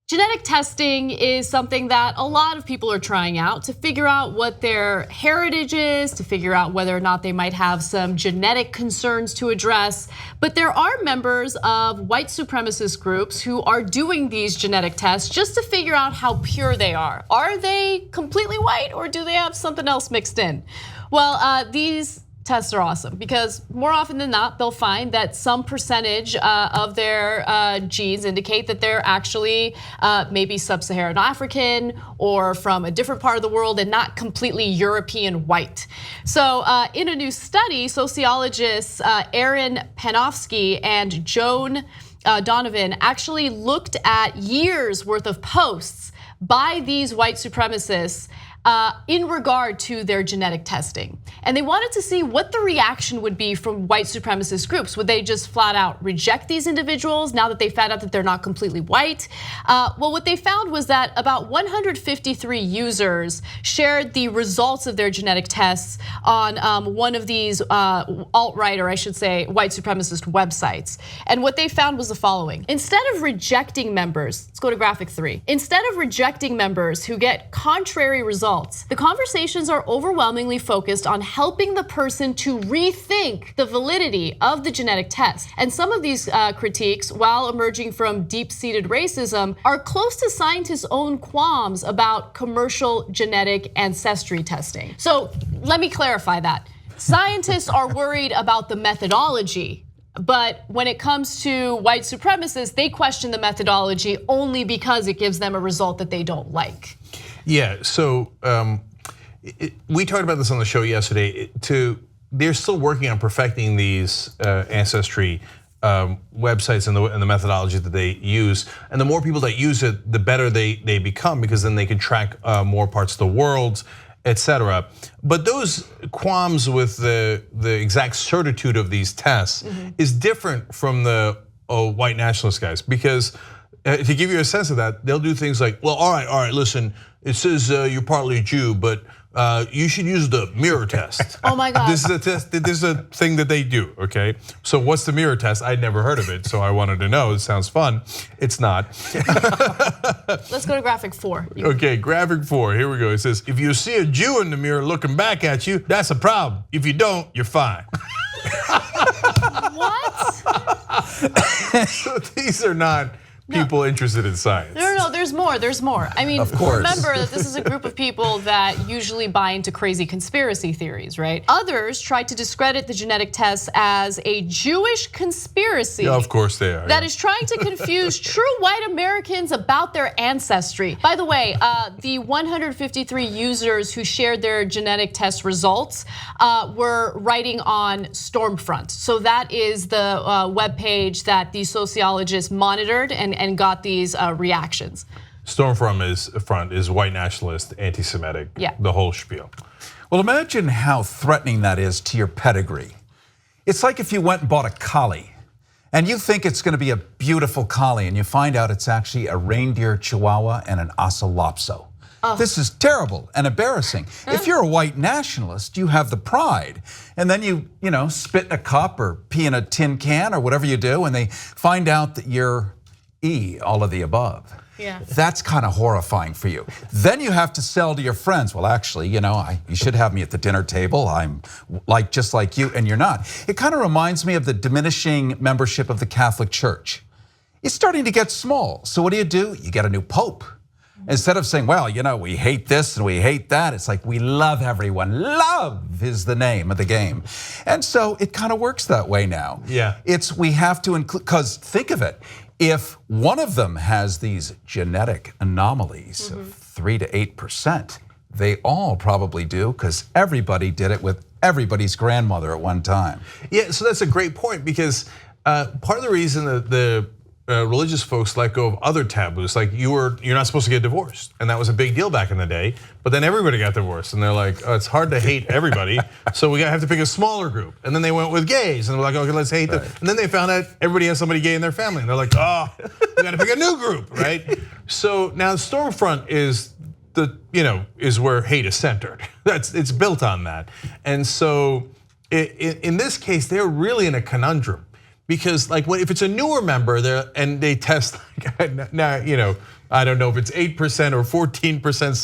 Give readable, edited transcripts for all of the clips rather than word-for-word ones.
Genetic testing is something that a lot of people are trying out to figure out what their heritage is, to figure out whether or not they might have some genetic concerns to address. But there are members of white supremacist groups who are doing these genetic tests just to figure out how pure they are. Are they completely white or do they have something else mixed in? Well, these tests are awesome because more often than not, they'll find that some percentage of their genes indicate that they're actually maybe Sub-Saharan African or from a different part of the world and not completely European white. So in a new study, sociologists Aaron Panofsky and Joan Donovan actually looked at years worth of posts by these white supremacists in regard to their genetic testing. And they wanted to see what the reaction would be from white supremacist groups. Would they just flat out reject these individuals now that they found out that they're not completely white? Well, what they found was that about 153 users shared the results of their genetic tests on one of these alt-right, or I should say white supremacist websites. And what they found was the following. Instead of rejecting members, let's go to graphic 3. Instead of rejecting members who get contrary results, the conversations are overwhelmingly focused on helping the person to rethink the validity of the genetic test. And some of these critiques, while emerging from deep-seated racism, are close to scientists' own qualms about commercial genetic ancestry testing. So let me clarify that. Scientists are worried about the methodology, but when it comes to white supremacists, they question the methodology only because it gives them a result that they don't like. Yeah, so we talked about this on the show yesterday. They're still working on perfecting these Ancestry websites and the methodology that they use. And the more people that use it, the better they become, because then they can track more parts of the world, etc. But those qualms with the exact certitude of these tests is different from the white nationalist guys, because to give you a sense of that, they'll do things like, well, all right, listen, it says you're partly Jew, but you should use the mirror test. Oh my God. This is a test. This is a thing that they do. Okay, so what's the mirror test? I'd never heard of it, so I wanted to know. It sounds fun. It's not. Let's go to graphic 4. Okay, graphic 4. Here we go. It says, if you see a Jew in the mirror looking back at you, that's a problem. If you don't, you're fine. What? So these are not people interested in science. No, there's more. I mean, remember that this is a group of people that usually buy into crazy conspiracy theories, right? Others try to discredit the genetic tests as a Jewish conspiracy. Yeah, of course they are. That is trying to confuse true white Americans about their ancestry. By the way, the 153 users who shared their genetic test results were writing on Stormfront. So that is the webpage that the sociologists monitored and got these reactions. Stormfront is white nationalist, anti-Semitic, the whole spiel. Well, imagine how threatening that is to your pedigree. It's like if you went and bought a collie and you think it's going to be a beautiful collie and you find out it's actually a reindeer chihuahua and an ocelopso. This is terrible and embarrassing. If you're a white nationalist, you have the pride. And then you spit in a cup or pee in a tin can or whatever you do, and they find out that you're all of the above. Yeah. That's kind of horrifying for you. Then you have to sell to your friends, well, actually, you should have me at the dinner table. I'm just like you, and you're not. It kind of reminds me of the diminishing membership of the Catholic Church. It's starting to get small. So what do? You get a new pope. Instead of saying, well, we hate this and we hate that, it's like we love everyone. Love is the name of the game. And so it kind of works that way now. Yeah. We have to include, because think of it, if one of them has these genetic anomalies of 3 to 8%, they all probably do, because everybody did it with everybody's grandmother at one time. Yeah, so that's a great point, because part of the reason that the religious folks let go of other taboos, like you're not supposed to get divorced, and that was a big deal back in the day. But then everybody got divorced, and they're like, oh, it's hard to hate everybody, so we have to pick a smaller group. And then they went with gays, and they're like, okay, let's hate them. And then they found out everybody has somebody gay in their family, and they're like, oh, we got to pick a new group, right? So now Stormfront is where hate is centered. It's built on that, and so in this case, they're really in a conundrum, because like if it's a newer member there and they test, now I don't know if it's 8% or 14%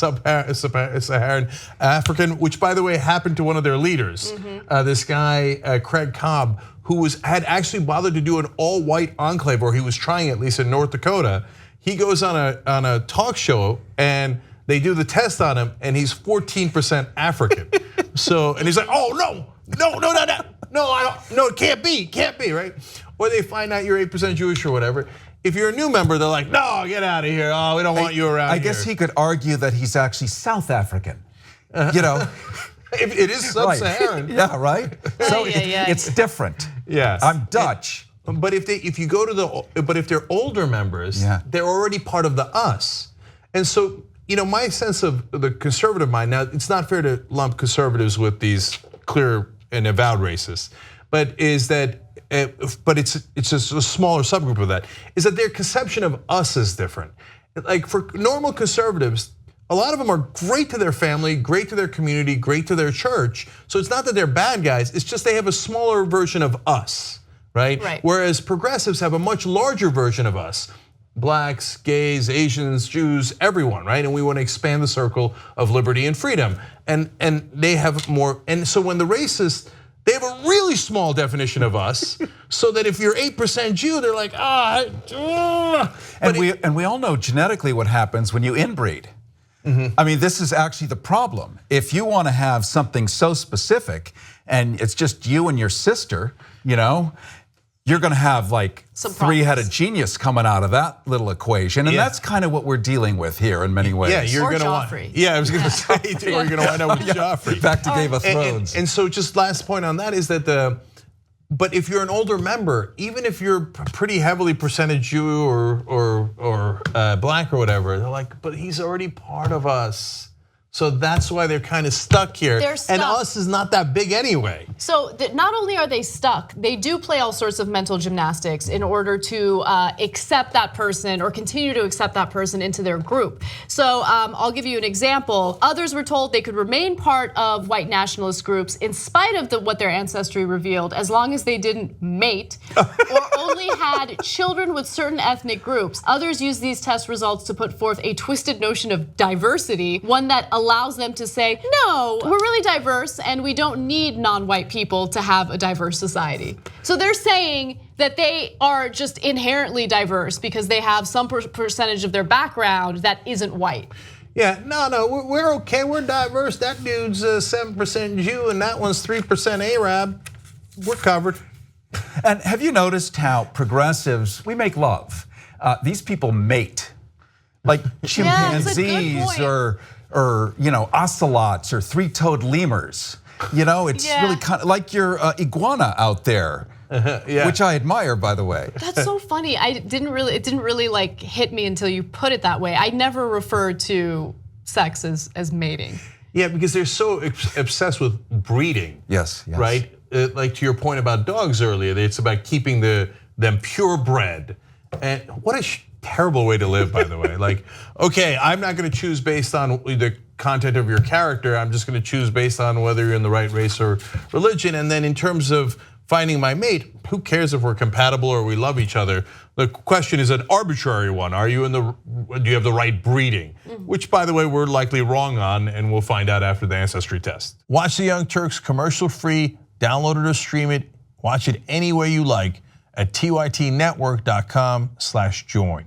Sub-Saharan African, which by the way happened to one of their leaders, this guy Craig Cobb, who had actually bothered to do an all-white enclave, or he was trying at least in North Dakota. He goes on a talk show and they do the test on him, and he's 14% African. So and he's like, oh no, it can't be, right? Or they find out you're 8% Jewish or whatever. If you're a new member, they're like, no, get out of here. Oh, we don't want you around here. I guess he could argue that he's actually South African. It is Sub-Saharan. Right. Yeah, right. So it's different. Yes. I'm Dutch. But if they're older members, they're already part of the us. And so, my sense of the conservative mind, now it's not fair to lump conservatives with these clear and avowed racists, but it's just a smaller subgroup of that, is that their conception of us is different. Like for normal conservatives, a lot of them are great to their family, great to their community, great to their church. So it's not that they're bad guys, it's just they have a smaller version of us, right? Whereas progressives have a much larger version of us. Blacks, gays, Asians, Jews, everyone, right? And we want to expand the circle of liberty and freedom. And they have more, and so when the racists, they have a really small definition of us, so that if you're 8% Jew, they're like, And we all know genetically what happens when you inbreed. I mean, this is actually the problem. If you want to have something so specific and it's just you and your sister, you're going to have like three-headed genius coming out of that little equation, and that's kind of what we're dealing with here in many ways. Yeah, you're going to want. Yeah, I was going to say, or you're going to wind up with Joffrey. Back to Game of Thrones. And so, just last point on that is that but if you're an older member, even if you're pretty heavily percentage Jew or black or whatever, they're like, but he's already part of us. So that's why they're kind of stuck here. And us is not that big anyway. So not only are they stuck, they do play all sorts of mental gymnastics in order to accept that person or continue to accept that person into their group. So I'll give you an example. Others were told they could remain part of white nationalist groups in spite of what their ancestry revealed, as long as they didn't mate or only had children with certain ethnic groups. Others used these test results to put forth a twisted notion of diversity, one that allows them to say, no, we're really diverse and we don't need non-white people to have a diverse society. So they're saying that they are just inherently diverse because they have some percentage of their background that isn't white. Yeah, no, we're okay, we're diverse. That dude's 7% Jew and that one's 3% Arab. We're covered. And have you noticed how progressives, we make love. These people mate. Like chimpanzees or ocelots or three-toed lemurs. It's really kind of like your iguana out there, which I admire, by the way. That's so funny. It didn't really like hit me until you put it that way. I never referred to sex as mating. Yeah, because they're so obsessed with breeding. Yes. Right? Like to your point about dogs earlier, it's about keeping them purebred. And what a terrible way to live, by the way. Like, okay, I'm not going to choose based on the content of your character. I'm just going to choose based on whether you're in the right race or religion. And then in terms of finding my mate, who cares if we're compatible or we love each other? The question is an arbitrary one. Do you have the right breeding? Which, by the way, we're likely wrong on, and we'll find out after the Ancestry test. Watch the Young Turks commercial-free, download it or stream it, watch it any way you like at tytnetwork.com/join.